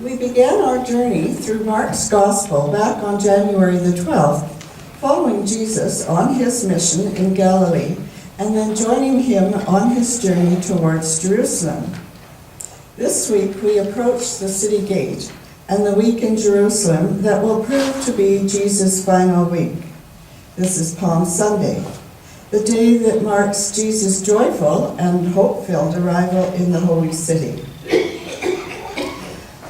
We began our journey through Mark's Gospel back on January the 12th, following Jesus on his mission in Galilee, and then joining him on his journey towards Jerusalem. This week we approach the city gate and the week in Jerusalem that will prove to be Jesus' final week. This is Palm Sunday, the day that marks Jesus' joyful and hope-filled arrival in the Holy City.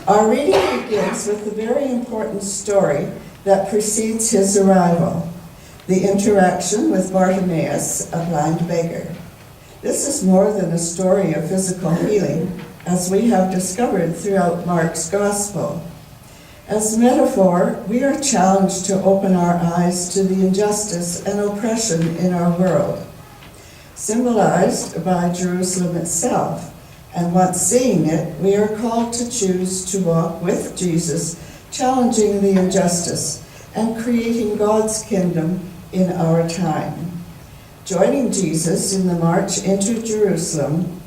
Our reading begins with the very important story that precedes his arrival, the interaction with Bartimaeus, a blind beggar. This is more than a story of physical healing, as we have discovered throughout Mark's Gospel. As metaphor, we are challenged to open our eyes to the injustice and oppression in our world, symbolized by Jerusalem itself. And once seeing it, we are called to choose to walk with Jesus, challenging the injustice and creating God's kingdom in our time. Joining Jesus in the march into Jerusalem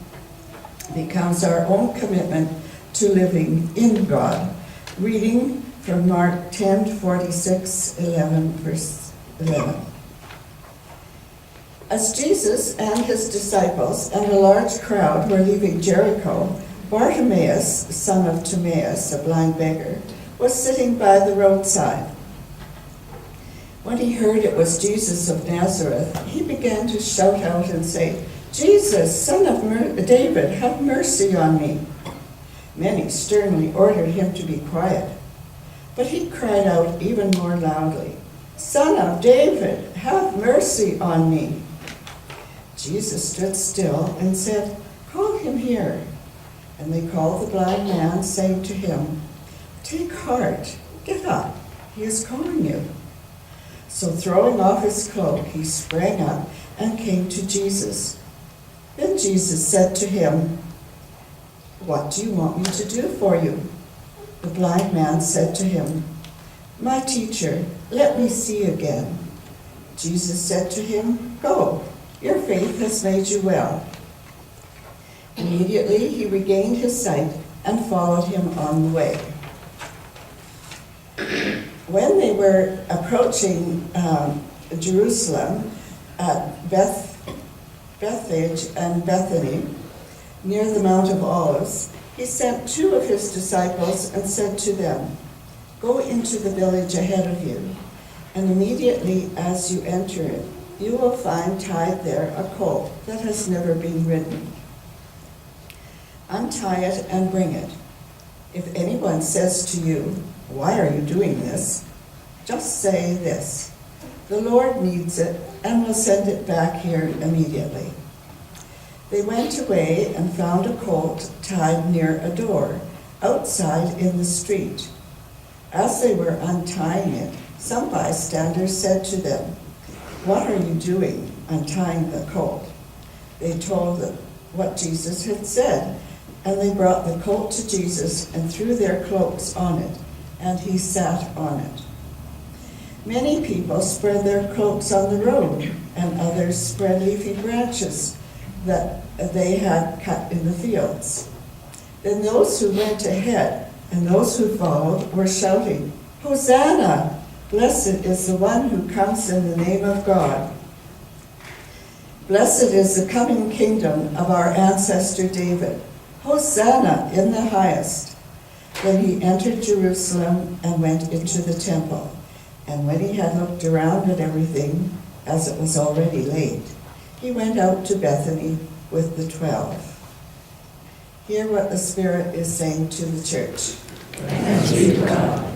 becomes our own commitment to living in God. Reading from Mark 10:46-11, verse 11. As Jesus and his disciples and a large crowd were leaving Jericho, Bartimaeus, son of Timaeus, a blind beggar, was sitting by the roadside. When he heard it was Jesus of Nazareth, he began to shout out and say, "Jesus, son of David, have mercy on me." Many sternly ordered him to be quiet, but he cried out even more loudly, "Son of David, have mercy on me." Jesus stood still and said, "Call him here." And they called the blind man, saying to him, "Take heart, get up, he is calling you." So throwing off his cloak, he sprang up and came to Jesus. Then Jesus said to him, "What do you want me to do for you?" The blind man said to him, "My teacher, let me see again." Jesus said to him, "Go, your faith has made you well." Immediately he regained his sight and followed him on the way. When they were approaching Jerusalem at Bethphage and Bethany, near the Mount of Olives, he sent two of his disciples and said to them, "Go into the village ahead of you, and immediately as you enter it, you will find tied there a colt that has never been ridden. Untie it and bring it. If anyone says to you, 'Why are you doing this?' just say this, 'The Lord needs it and will send it back here immediately.'" They went away and found a colt tied near a door, outside in the street. As they were untying it, some bystanders said to them, "What are you doing, untying the colt?" They told them what Jesus had said, and they brought the colt to Jesus and threw their cloaks on it, and he sat on it. Many people spread their cloaks on the road, and others spread leafy branches that they had cut in the fields. Then those who went ahead and those who followed were shouting, "Hosanna! Blessed is the one who comes in the name of God. Blessed is the coming kingdom of our ancestor David. Hosanna in the highest." Then he entered Jerusalem and went into the temple. And when he had looked around at everything, as it was already late, he went out to Bethany with the 12. Hear what the Spirit is saying to the church. Thanks be to God.